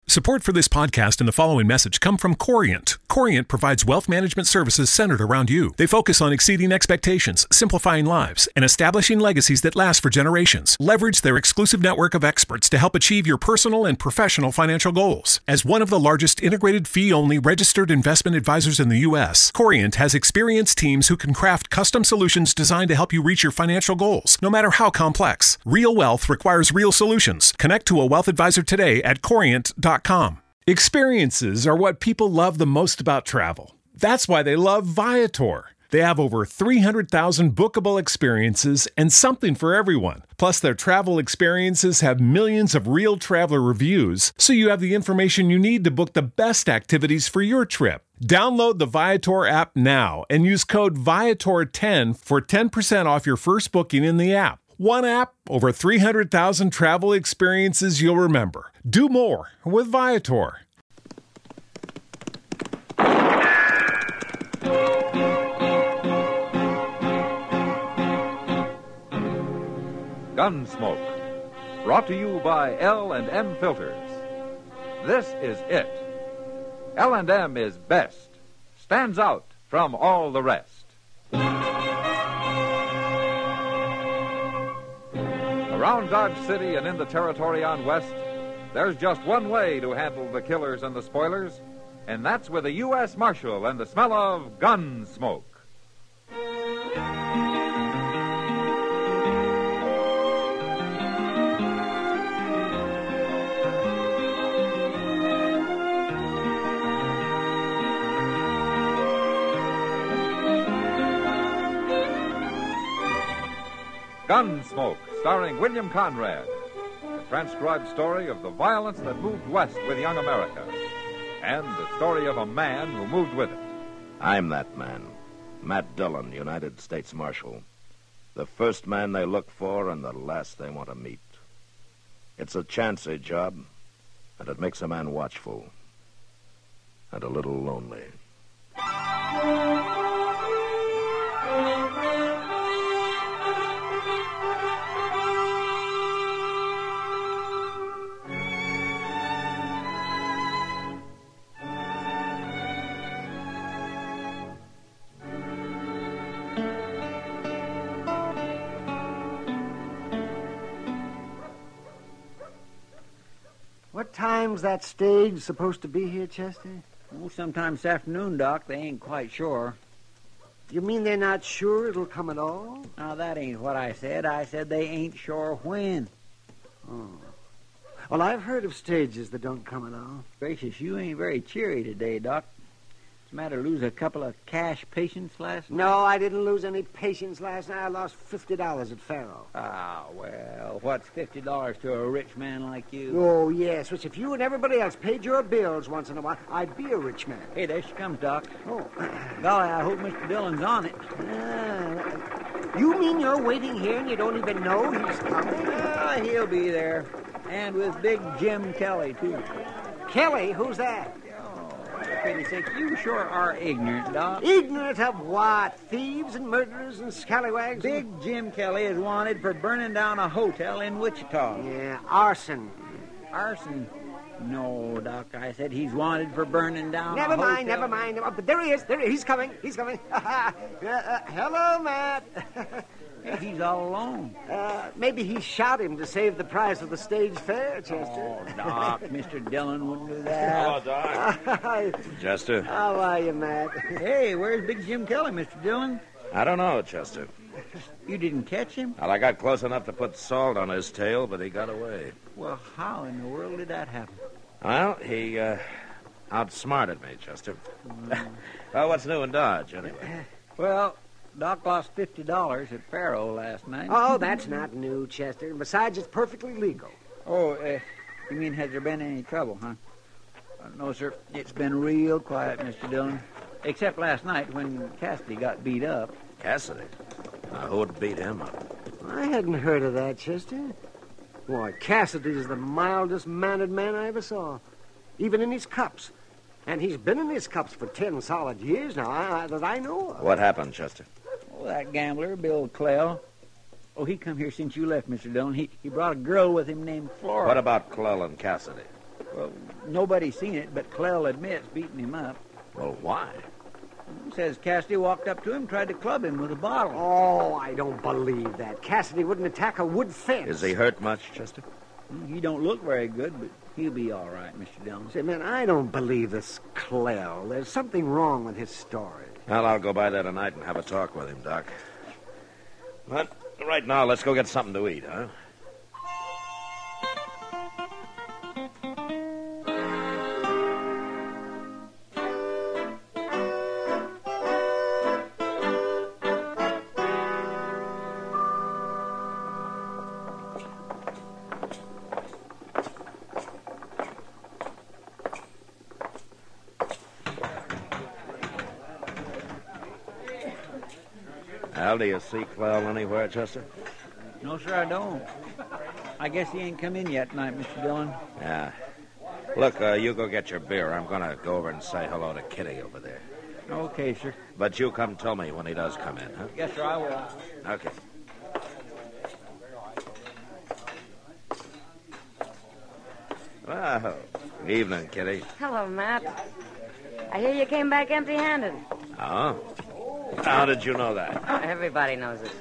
Support for this podcast and the following message come from Corient. Corient provides wealth management services centered around you. They focus on exceeding expectations, simplifying lives, and establishing legacies that last for generations. Leverage their exclusive network of experts to help achieve your personal and professional financial goals. As one of the largest integrated fee-only registered investment advisors in the U.S., Corient has experienced teams who can craft custom solutions designed to help you reach your financial goals, no matter how complex. Real wealth requires real solutions. Connect to a wealth advisor today at Corient.com. Experiences are what people love the most about travel. That's why they love Viator. They have over 300,000 bookable experiences and something for everyone. Plus, their travel experiences have millions of real traveler reviews, so you have the information you need to book the best activities for your trip. Download the Viator app now and use code Viator10 for 10% off your first booking in the app. One app, over 300,000 travel experiences you'll remember. Do more with Viator. Gunsmoke, brought to you by L&M Filters. This is it. L&M is best, stands out from all the rest. Around Dodge City and in the territory on West, there's just one way to handle the killers and the spoilers, and that's with a U.S. Marshal and the smell of Gunsmoke. Gunsmoke, starring William Conrad. The transcribed story of the violence that moved west with young America. And the story of a man who moved with it. I'm that man. Matt Dillon, United States Marshal. The first man they look for and the last they want to meet. It's a chancy job, and it makes a man watchful. And a little lonely. What time's that stage supposed to be here, Chester? Oh, sometime this afternoon, Doc. They ain't quite sure. You mean they're not sure it'll come at all? Now, that ain't what I said. I said they ain't sure when. Oh. Well, I've heard of stages that don't come at all. Gracious, you ain't very cheery today, Doc. What's the matter, lose a couple of cash patients last night? No, I didn't lose any patience last night. I lost $50 at Faro. Ah, well, what's $50 to a rich man like you? Oh, yes, which if you and everybody else paid your bills once in a while, I'd be a rich man. Hey, there she comes, Doc. Oh. Golly, I hope Mr. Dillon's on it. You mean you're waiting here and you don't even know he's coming? He'll be there. And with Big Jim Kelly, too. Kelly? Who's that? For pity's sake, you sure are ignorant, Doc. Ignorant of what? Thieves and murderers and scallywags? Big Jim Kelly is wanted for burning down a hotel in Wichita. Yeah, arson. Arson? No, Doc, I said he's wanted for burning down a hotel. Never mind. Oh, but there he is. He's coming. Hello, Matt. Hey, he's all alone. Maybe he shot him to save the price of the stage fare, Chester. Oh, Doc, Mr. Dillon wouldn't do that. Hello, Doc. Chester. How are you, Matt? Hey, where's Big Jim Kelly, Mr. Dillon? I don't know, Chester. You didn't catch him? Well, I got close enough to put salt on his tail, but he got away. Well, how in the world did that happen? Well, he outsmarted me, Chester. Well, what's new in Dodge, anyway? Well, Doc lost $50 at Faro last night. Oh, that's not new, Chester. And besides, it's perfectly legal. Oh, you mean has there been any trouble, huh? No, sir. It's been real quiet, Mr. Dillon. Except last night when Cassidy got beat up. Cassidy? Who'd beat him up? I hadn't heard of that, Chester. Why, Cassidy's the mildest mannered man I ever saw. Even in his cups. And he's been in his cups for 10 solid years now, that I know of. What happened, Chester? Oh, that gambler, Bill Clell. Oh, he come here since you left, Mr. Dillon. He brought a girl with him named Flora. What about Clell and Cassidy? Well, nobody's seen it, but Clell admits beating him up. Well, why? Says Cassidy walked up to him, tried to club him with a bottle. Oh, I don't believe that. Cassidy wouldn't attack a wood fence. Is he hurt much, Chester? He don't look very good, but he'll be all right, Mr. Dillon. Say, man, I don't believe this Clell. There's something wrong with his story. Well, I'll go by there tonight and have a talk with him, Doc. But right now, let's go get something to eat, huh? Well, do you see Clell anywhere, Chester? No, sir, I don't. I guess he ain't come in yet tonight, Mr. Dillon. Yeah. Look, you go get your beer. I'm going to go over and say hello to Kitty over there. Okay, sir. But you come tell me when he does come in, huh? Yes, sir, I will. Okay. Well, good evening, Kitty. Hello, Matt. I hear you came back empty-handed. Oh? How did you know that? Everybody knows it.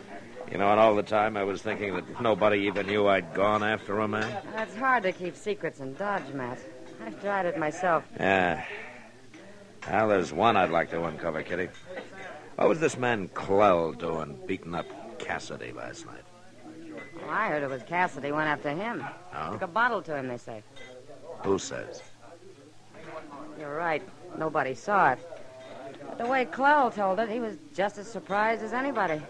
You know, and all the time I was thinking that nobody even knew I'd gone after a man. It's hard to keep secrets in Dodge, Matt. I've tried it myself. Yeah. Well, there's one I'd like to uncover, Kitty. What was this man Clell doing beating up Cassidy last night? Well, I heard it was Cassidy went after him. Oh? Took a bottle to him, they say. Who says? You're right. Nobody saw it. But the way Clell told it, he was just as surprised as anybody.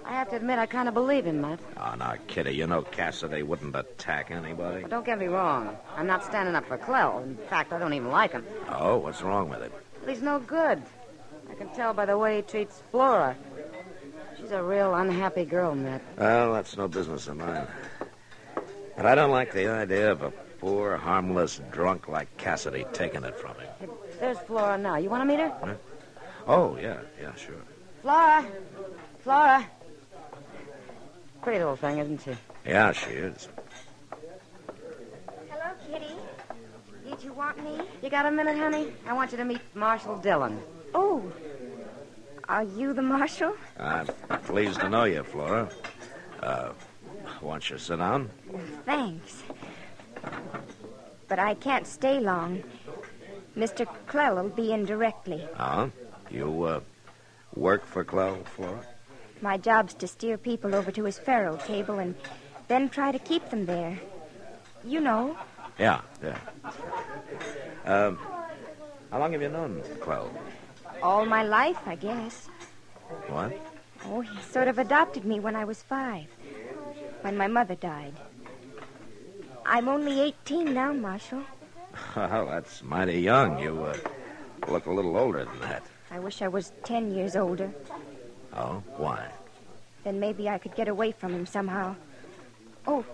I have to admit, I kind of believe him, Matt. Oh, now, Kitty, you know Cassidy wouldn't attack anybody. But don't get me wrong. I'm not standing up for Clell. In fact, I don't even like him. Oh, what's wrong with him? But he's no good. I can tell by the way he treats Flora. She's a real unhappy girl, Matt. Well, that's no business of mine. But I don't like the idea of a poor, harmless drunk like Cassidy taking it from him. Hey, there's Flora now. You want to meet her? Huh? Oh, yeah, sure. Flora! Flora! Pretty little thing, isn't she? Yeah, she is. Hello, Kitty. Did you want me? You got a minute, honey? I want you to meet Marshal Dillon. Oh. Are you the marshal? I'm pleased to know you, Flora. Won't you sit down? Thanks. But I can't stay long. Mr. Clell will be in directly. Uh-huh. You, work for Clell, Flora? My job's to steer people over to his faro table and then try to keep them there. You know. Yeah. How long have you known Clell? All my life, I guess. What? Oh, he sort of adopted me when I was 5, when my mother died. I'm only 18 now, Marshal. Well, that's mighty young. You, look a little older than that. I wish I was 10 years older. Oh, why? Then maybe I could get away from him somehow. Oh,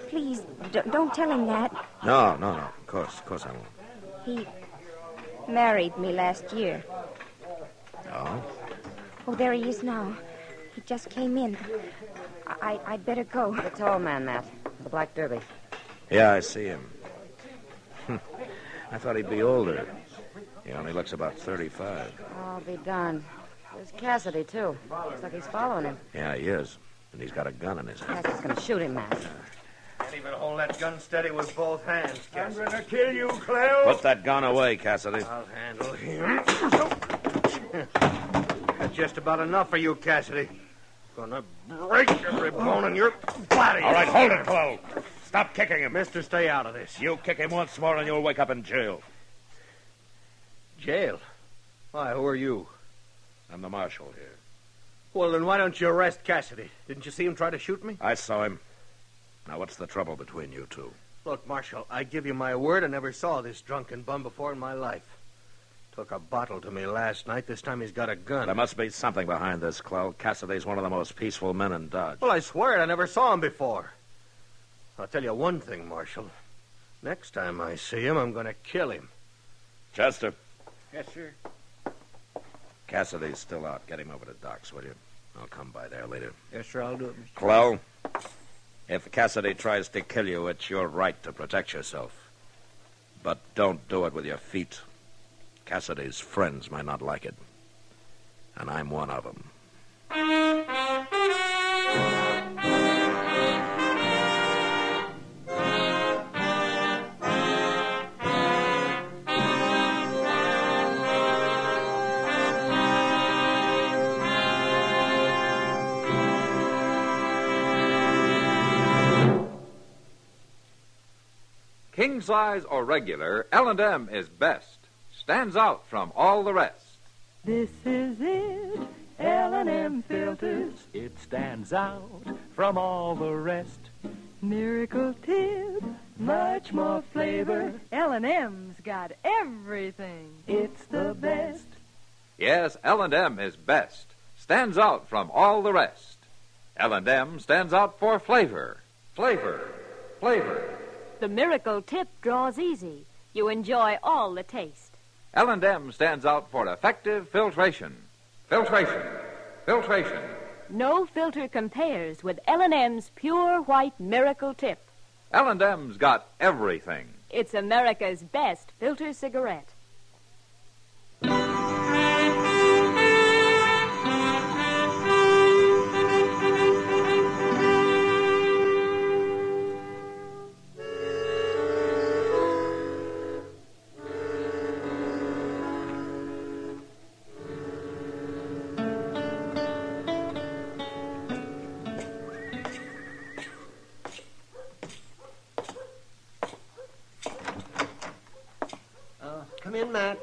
please, don't tell him that. No. Of course I won't. He married me last year. Oh? Oh, there he is now. He just came in. I'd better go. The tall man, Matt. The black derby. Yeah, I see him. I thought he'd be older. He only looks about 35. I'll be darned. There's Cassidy, too. Looks like he's following him. Yeah, he is. And he's got a gun in his hand. Cassidy's going to shoot him, Matt. Can't even hold that gun steady with both hands, Cassidy. I'm going to kill you, Clell. Put that gun away, Cassidy. I'll handle him. That's just about enough for you, Cassidy. Gonna break every bone in your body. All right, hold it, Clell. Stop kicking him. Mister, stay out of this. You kick him once more and you'll wake up in jail. Jail? Why, who are you? I'm the marshal here. Well, then why don't you arrest Cassidy? Didn't you see him try to shoot me? I saw him. Now, what's the trouble between you two? Look, Marshal, I give you my word I never saw this drunken bum before in my life. Took a bottle to me last night. This time he's got a gun. There must be something behind this, Clell. Cassidy's one of the most peaceful men in Dodge. Well, I swear it. I never saw him before. I'll tell you one thing, Marshal. Next time I see him, I'm going to kill him. Chester. Yes, sir. Cassidy's still out. Get him over to Doc's, will you? I'll come by there later. Yes, sir, I'll do it, Mr. Clell, if Cassidy tries to kill you, it's your right to protect yourself. But don't do it with your feet. Cassidy's friends might not like it. And I'm one of them. King size or regular, L&M is best. Stands out from all the rest. This is it, L&M filters. It stands out from all the rest. Miracle tip, much more flavor. L&M's got everything. It's the best. Yes, L&M is best. Stands out from all the rest. L&M stands out for flavor. Flavor. Flavor. The miracle tip draws easy. You enjoy all the taste. L&M stands out for effective filtration. Filtration. Filtration. No filter compares with L&M's pure white miracle tip. L&M's got everything. It's America's best filter cigarette. Come in, Matt.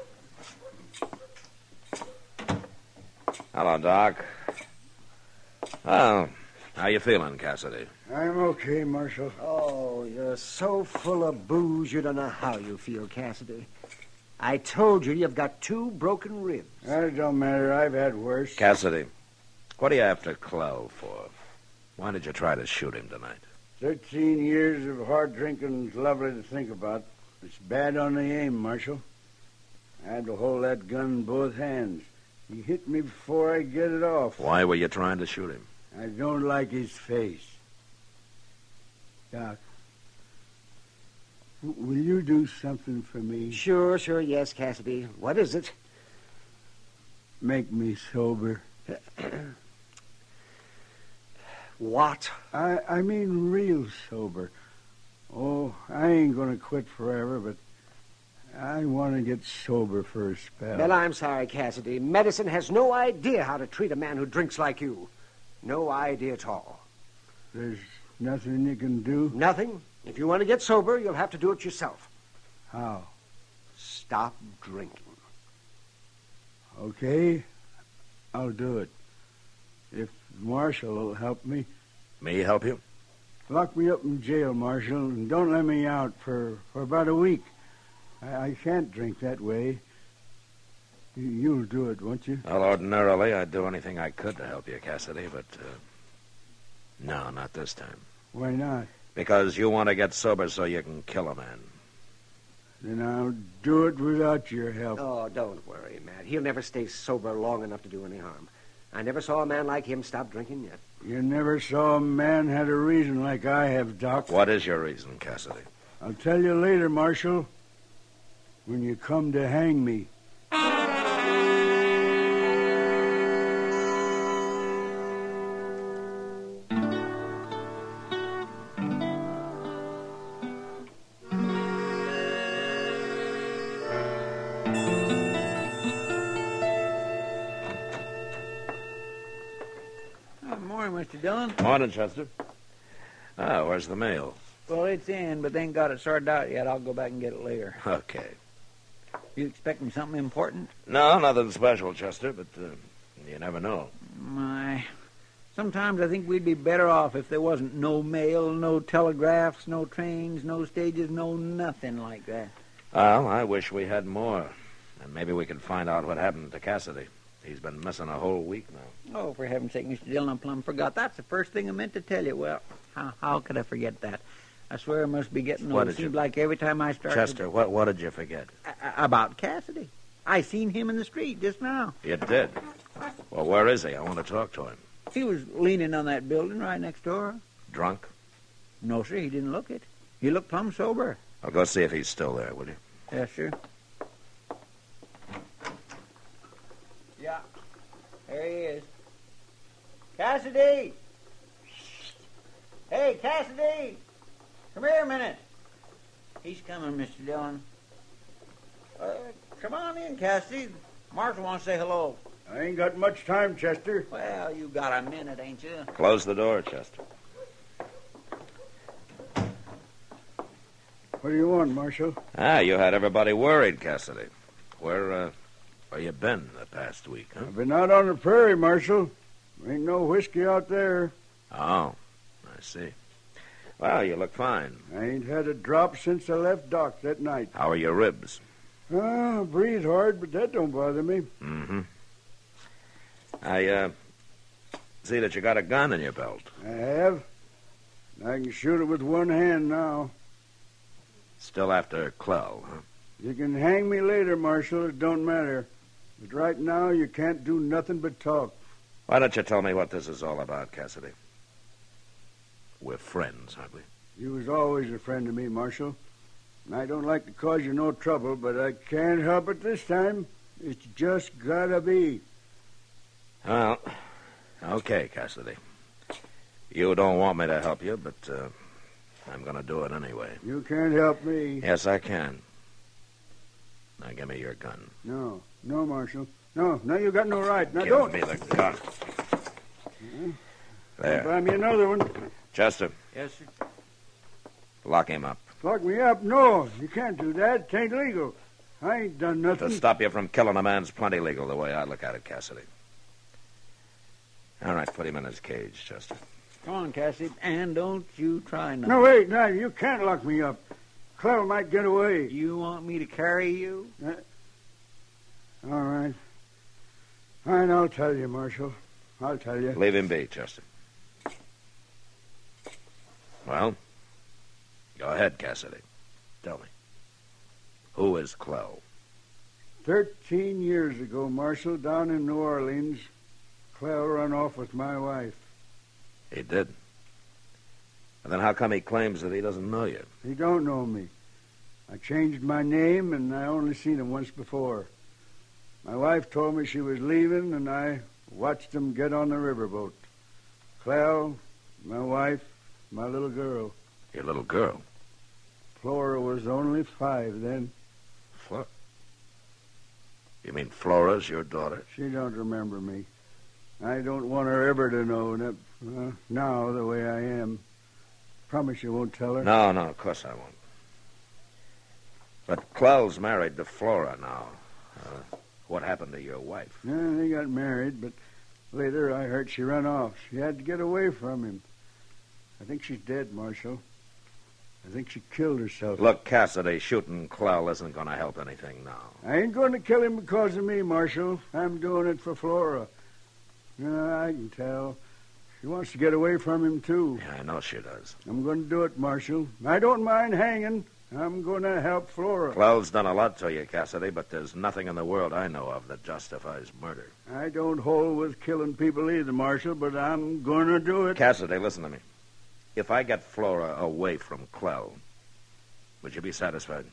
Hello, Doc. Oh, how you feeling, Cassidy? I'm okay, Marshal. Oh, you're so full of booze you don't know how you feel, Cassidy. I told you you've got 2 broken ribs. That don't matter. I've had worse. Cassidy, what are you after Clow for? Why did you try to shoot him tonight? 13 years of hard drinking's lovely to think about. It's bad on the aim, Marshal. I had to hold that gun in both hands. He hit me before I get it off. Why were you trying to shoot him? I don't like his face. Doc, will you do something for me? Sure, yes, Cassidy. What is it? Make me sober. What? I mean real sober. Oh, I ain't going to quit forever, but I want to get sober for a spell. Well, I'm sorry, Cassidy. Medicine has no idea how to treat a man who drinks like you. No idea at all. There's nothing you can do? Nothing. If you want to get sober, you'll have to do it yourself. How? Stop drinking. Okay, I'll do it. If Marshal will help me. Me help you? Lock me up in jail, Marshal, and don't let me out for about a week. I can't drink that way. You'll do it, won't you? Well, ordinarily, I'd do anything I could to help you, Cassidy, but, no, not this time. Why not? Because you want to get sober so you can kill a man. Then I'll do it without your help. Oh, don't worry, Matt. He'll never stay sober long enough to do any harm. I never saw a man like him stop drinking yet. You never saw a man had a reason like I have, Doc. What is your reason, Cassidy? I'll tell you later, Marshal. When you come to hang me. Morning, Mr. Dillon. Morning, Chester. Oh, where's the mail? Well, it's in, but they ain't got it sorted out yet. I'll go back and get it later. Okay. You expecting something important? No, nothing special, Chester, but you never know. Sometimes I think we'd be better off if there wasn't no mail, no telegraphs, no trains, no stages, no nothing like that. Well, I wish we had more. And maybe we could find out what happened to Cassidy. He's been missing a whole week now. Oh, for heaven's sake, Mr. Dillon, I plumb forgot. That's the first thing I meant to tell you. Well, how could I forget that? I swear I must be getting old. It seems like every time I start... Chester, what did you forget? About Cassidy. I seen him in the street just now. You did? Well, where is he? I want to talk to him. He was leaning on that building right next door. Drunk? No, sir, he didn't look it. He looked plumb sober. I'll go see if he's still there, will you? Yes, sir. Yeah. There he is. Cassidy! Hey, Cassidy! Come here a minute. He's coming, Mr. Dillon. Come on in, Cassidy. Marshal wants to say hello. I ain't got much time, Chester. Well, you got a minute, ain't you? Close the door, Chester. What do you want, Marshal? You had everybody worried, Cassidy. Where you been the past week, huh? I've been out on the prairie, Marshal. Ain't no whiskey out there. Oh, I see. Well, you look fine. I ain't had a drop since I left Doc that night. How are your ribs? I breathe hard, but that don't bother me. Mm-hmm. I see that you got a gun in your belt. I have. I can shoot it with one hand now. Still after Clell, huh? You can hang me later, Marshal. It don't matter. But right now, you can't do nothing but talk. Why don't you tell me what this is all about, Cassidy? We're friends, aren't we? You was always a friend to me, Marshal. And I don't like to cause you no trouble, but I can't help it this time. It's just gotta be. Well, okay, Cassidy. You don't want me to help you, but I'm going to do it anyway. You can't help me. Yes, I can. Now, give me your gun. No, Marshal. No, you got no right. Now, Give don't. me the gun. There. Buy me another one. Chester, Yes, sir. lock him up. Lock me up? No, you can't do that. It ain't legal. I ain't done nothing. To stop you from killing a man's plenty legal, the way I look at it, Cassidy. All right, put him in his cage, Chester. Come on, Cassidy, and don't you try nothing. No, wait, no, you can't lock me up. Clell might get away. You want me to carry you? All right. All right, I'll tell you, Marshal. I'll tell you. Leave him be, Chester. Well, go ahead, Cassidy. Tell me. Who is Clell? 13 years ago, Marshal, down in New Orleans, Clell run off with my wife. He did. And then how come he claims that he doesn't know you? He don't know me. I changed my name, and I only seen him once before. My wife told me she was leaving, and I watched him get on the riverboat. Clell, my wife, my little girl. Your little girl? Flora was only 5 then. Flora? You mean Flora's your daughter? She don't remember me. I don't want her ever to know now the way I am. Promise you won't tell her? No, of course I won't. But Clell's married to Flora now. What happened to your wife? Yeah, they got married, but later I heard she ran off. She had to get away from him. I think she's dead, Marshal. I think she killed herself. Look, Cassidy, shooting Clell isn't going to help anything now. I ain't going to kill him because of me, Marshal. I'm doing it for Flora. I can tell. She wants to get away from him, too. Yeah, I know she does. I'm going to do it, Marshal. I don't mind hanging. I'm going to help Flora. Clell's done a lot to you, Cassidy, but there's nothing in the world I know of that justifies murder. I don't hold with killing people either, Marshal, but I'm going to do it. Cassidy, listen to me. If I get Flora away from Clell, would you be satisfied?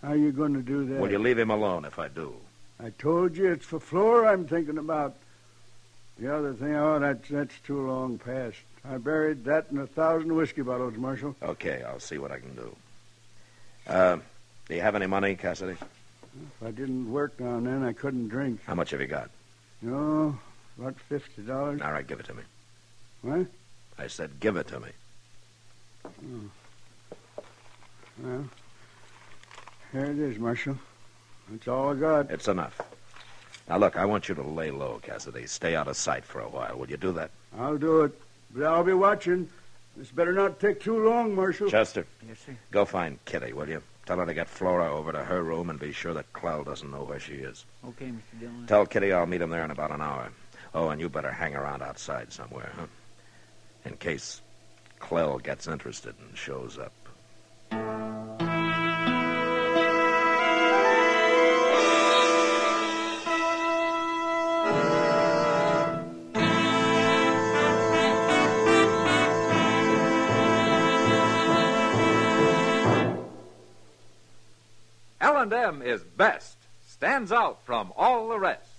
How are you going to do that? Will you leave him alone if I do? I told you it's for Flora I'm thinking about. The other thing, that's too long past. I buried that in 1,000 whiskey bottles, Marshal. Okay, I'll see what I can do. Do you have any money, Cassidy? If I didn't work down then, I couldn't drink. How much have you got? No, about $50. All right, give it to me. What? I said give it to me. Oh. Well, here it is, Marshal. That's all I got. It's enough. Now, look, I want you to lay low, Cassidy. Stay out of sight for a while. Will you do that? I'll do it. But I'll be watching. This better not take too long, Marshal. Chester. Yes, sir. Go find Kitty, will you? Tell her to get Flora over to her room and be sure that Clell doesn't know where she is. Okay, Mr. Dillon. Tell Kitty I'll meet him there in about an hour. Oh, and you better hang around outside somewhere, huh? In case Clell gets interested and shows up. L&M is best, stands out from all the rest.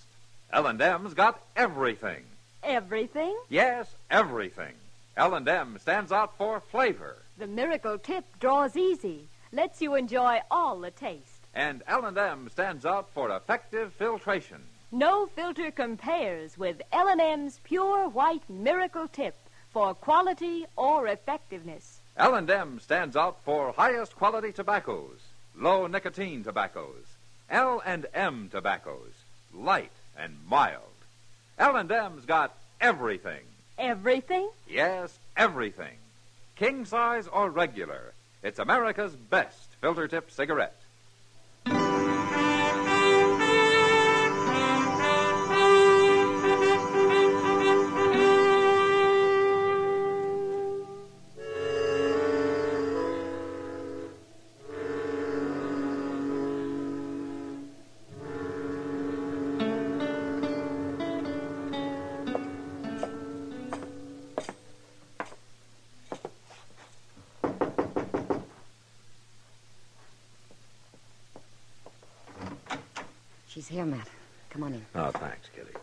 L&M's got everything. Everything? Yes, everything. L&M stands out for flavor. The miracle tip draws easy, lets you enjoy all the taste. And L&M stands out for effective filtration. No filter compares with L&M's pure white miracle tip for quality or effectiveness. L&M stands out for highest quality tobaccos, low nicotine tobaccos, L&M tobaccos, light and mild. L&M's got everything. Everything? Yes, everything. King size or regular, it's America's best filter tip cigarette. She's here, Matt. Come on in. Oh, thanks, Kitty.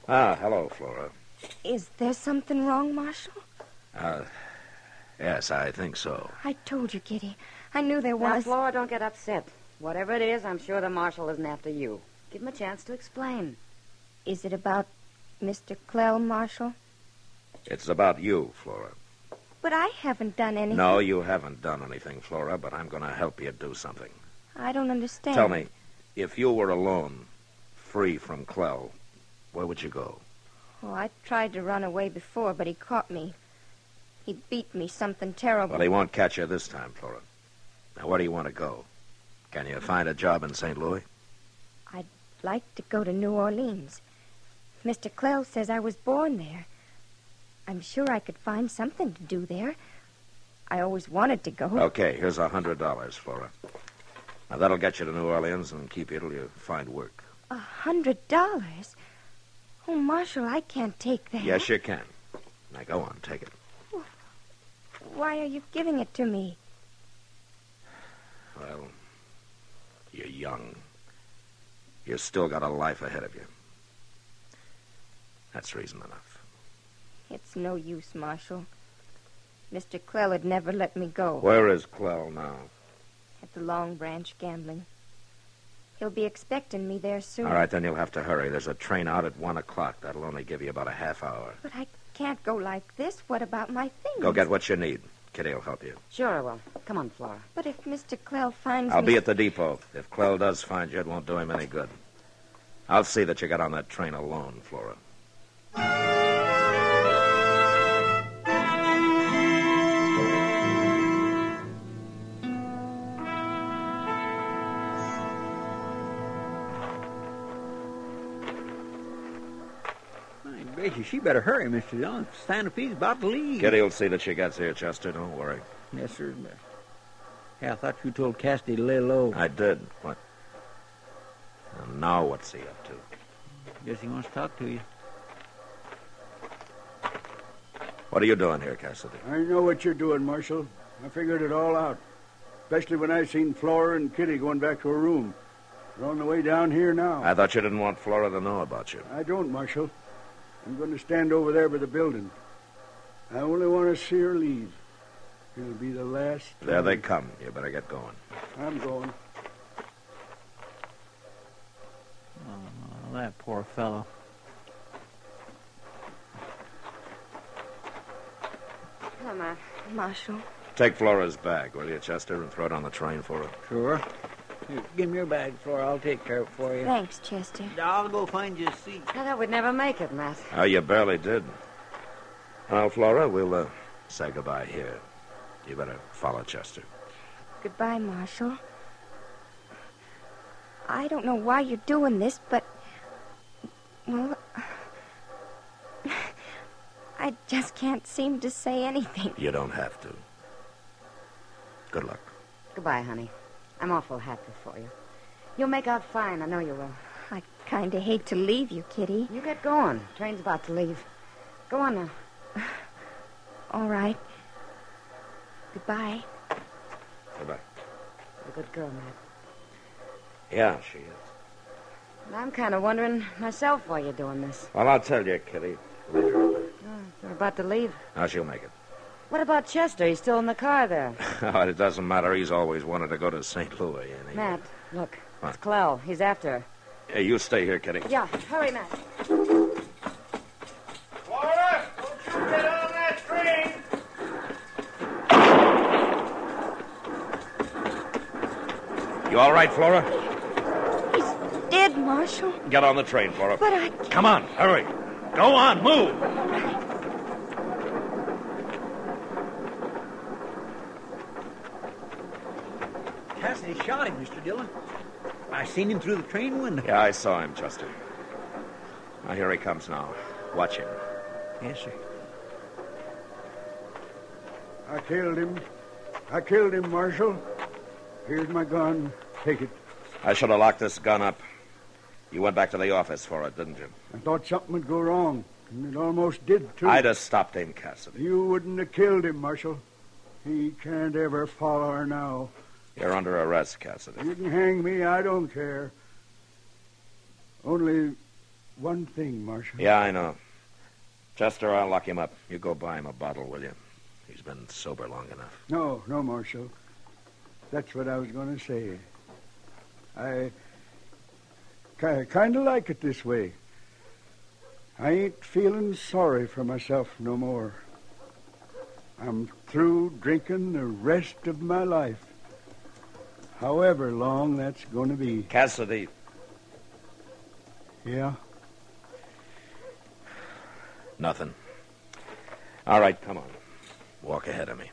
Hello, Flora. Is there something wrong, Marshal? Yes, I think so. I told you, Kitty. I knew there Now, was. Flora, don't get upset. Whatever it is, I'm sure the marshal isn't after you. Give him a chance to explain. Is it about Mr. Clell, Marshal? It's about you, Flora. But I haven't done anything. No, you haven't done anything, Flora, but I'm going to help you do something. I don't understand. Tell me, if you were alone, free from Clell, where would you go? Oh, I tried to run away before, but he caught me. He beat me something terrible. Well, he won't catch you this time, Flora. Now, where do you want to go? Can you find a job in St. Louis? I'd like to go to New Orleans. Mr. Clell says I was born there. I'm sure I could find something to do there. I always wanted to go. Okay, here's $100, Flora. Now, that'll get you to New Orleans and keep you till you find work. $100? Oh, Marshal, I can't take that. Yes, you can. Now, go on, take it. Why are you giving it to me? Well, you're young. You've still got a life ahead of you. That's reason enough. It's no use, Marshal. Mr. Clell would never let me go. Where is Clell now? At the Long Branch gambling. He'll be expecting me there soon. All right, then you'll have to hurry. There's a train out at 1 o'clock. That'll only give you about a half hour. But I can't go like this. What about my things? Go get what you need. Kitty will help you. Sure I will. Come on, Flora. But if Mr. Clell finds I'll me... be at the depot. If Clell does find you, it won't do him any good. I'll see that you get on that train alone, Flora. Gracious, she better hurry, Mr. Dillon. Santa Fe's about to leave. Kitty'll see that she gets here, Chester. Don't worry. Yes, sir. Hey, I thought you told Cassidy to lay low. I did. What? And now what's he up to? Guess he wants to talk to you. What are you doing here, Cassidy? I know what you're doing, Marshal. I figured it all out. Especially when I seen Flora and Kitty going back to her room. They're on the way down here now. I thought you didn't want Flora to know about you. I don't, Marshal. I'm going to stand over there by the building. I only want to see her leave. It'll be the last time. There they come. You better get going. I'm going. Oh, that poor fellow. Come on. Marshal. Take Flora's bag, will you, Chester, and throw it on the train for her. Sure. Here, give me your bag, Flora. I'll take care of it for you. Thanks, Chester. I'll go find you a seat. I thought we'd never make it, Matt. Oh, you barely did. Well, Flora, we'll say goodbye here. You better follow Chester. Goodbye, Marshal. I don't know why you're doing this, but... Well... I just can't seem to say anything. You don't have to. Good luck. Goodbye, honey. I'm awful happy for you. You'll make out fine. I know you will. I kind of hate to leave you, Kitty. You get going. Train's about to leave. Go on now. All right. Goodbye. Goodbye. good girl, Matt. Yeah, she is. And I'm kind of wondering myself why you're doing this. Well, I'll tell you, Kitty. Later. Oh, they're about to leave. Now, she'll make it. What about Chester? He's still in the car there. Oh, it doesn't matter. He's always wanted to go to St. Louis. And he... Matt, look. What? It's Clell. He's after her. Yeah, you stay here, Kitty. Yeah, hurry, Matt. Laura, don't you get on that train! You all right, Flora? He's dead, Marshal. Get on the train, Flora. But I... Come on, hurry. Go on, move. Cassidy shot him, Mr. Dillon. I seen him through the train window. Yeah, I saw him, Chester. Now, here he comes now. Watch him. Yes, sir. I killed him. I killed him, Marshal. Here's my gun. Take it. I should have locked this gun up. You went back to the office for it, didn't you? I thought something would go wrong, and it almost did, too. I'd have stopped him, Cassidy. You wouldn't have killed him, Marshal. He can't ever follow her now. You're under arrest, Cassidy. You can hang me. I don't care. Only one thing, Marshal. Yeah, I know. Chester, I'll lock him up. You go buy him a bottle, will you? He's been sober long enough. No, Marshal. That's what I was going to say. I kind of like it this way. I ain't feeling sorry for myself no more. I'm through drinking the rest of my life. However long that's going to be. Cassidy. Yeah? Nothing. All right, come on. Walk ahead of me.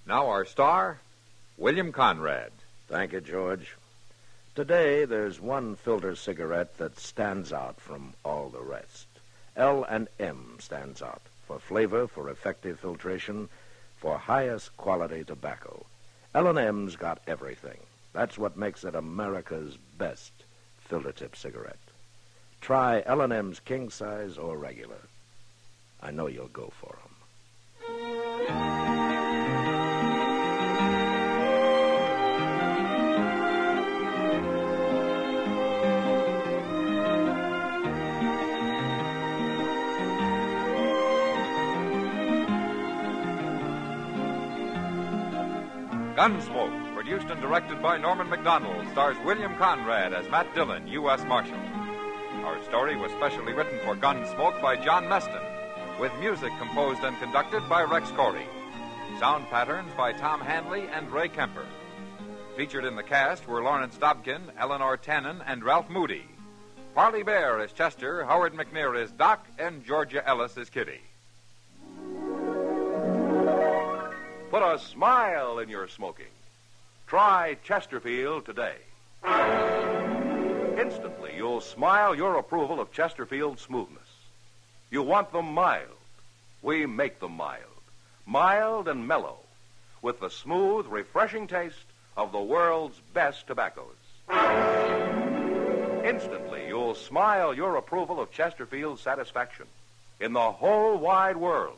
Now our star, William Conrad. Thank you, George. Today, there's one filter cigarette that stands out from all the rest. L&M stands out for flavor, for effective filtration, for highest quality tobacco. L&M's got everything. That's what makes it America's best filter tip cigarette. Try L&M's king size or regular. I know you'll go for 'em. Gunsmoke, produced and directed by Norman Macdonnell, stars William Conrad as Matt Dillon, U.S. Marshal. Our story was specially written for Gunsmoke by John Meston, with music composed and conducted by Rex Corey. Sound patterns by Tom Hanley and Ray Kemper. Featured in the cast were Lawrence Dobkin, Eleanor Tannen, and Ralph Moody. Parley Bear as Chester, Howard McNear as Doc, and Georgia Ellis as Kitty. Put a smile in your smoking. Try Chesterfield today. Instantly, you'll smile your approval of Chesterfield's smoothness. You want them mild. We make them mild. Mild and mellow, with the smooth, refreshing taste of the world's best tobaccos. Instantly, you'll smile your approval of Chesterfield's satisfaction. In the whole wide world,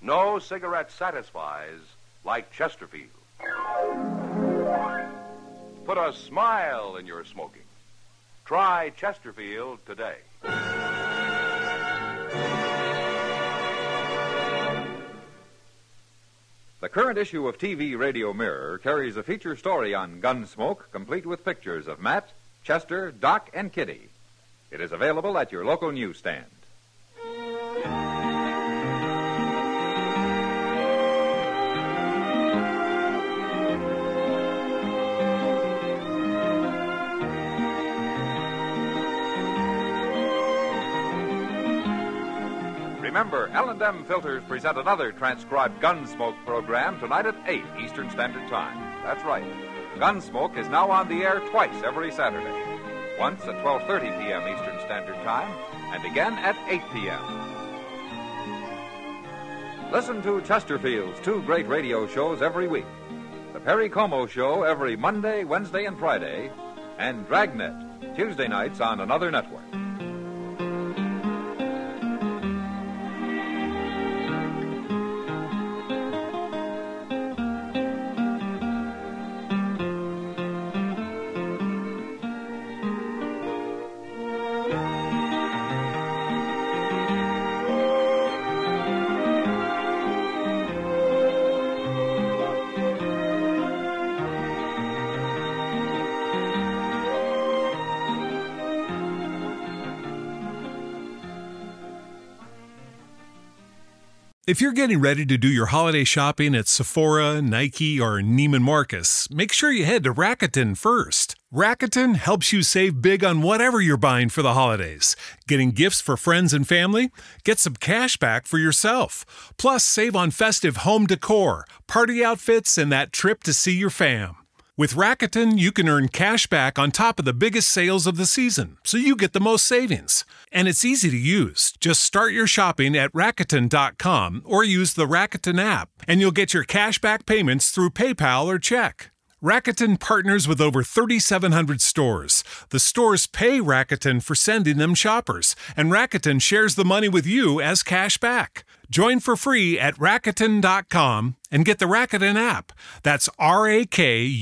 no cigarette satisfies like Chesterfield. Put a smile in your smoking. Try Chesterfield today. The current issue of TV Radio Mirror carries a feature story on Gunsmoke, complete with pictures of Matt, Chester, Doc, and Kitty. It is available at your local newsstand. Remember, L&M Filters present another transcribed Gunsmoke program tonight at 8 Eastern Standard Time. That's right. Gunsmoke is now on the air twice every Saturday. once at 12:30 p.m. Eastern Standard Time, and again at 8 p.m. Listen to Chesterfield's two great radio shows every week. The Perry Como Show every Monday, Wednesday, and Friday, and Dragnet, Tuesday nights on another network. If you're getting ready to do your holiday shopping at Sephora, Nike, or Neiman Marcus, make sure you head to Rakuten first. Rakuten helps you save big on whatever you're buying for the holidays. Getting gifts for friends and family? Get some cash back for yourself. Plus, save on festive home decor, party outfits, and that trip to see your fam. With Rakuten, you can earn cash back on top of the biggest sales of the season, so you get the most savings. And it's easy to use. Just start your shopping at Rakuten.com or use the Rakuten app, and you'll get your cash back payments through PayPal or check. Rakuten partners with over 3,700 stores. The stores pay Rakuten for sending them shoppers, and Rakuten shares the money with you as cash back. Join for free at Rakuten.com and get the Rakuten app. That's Rakuten.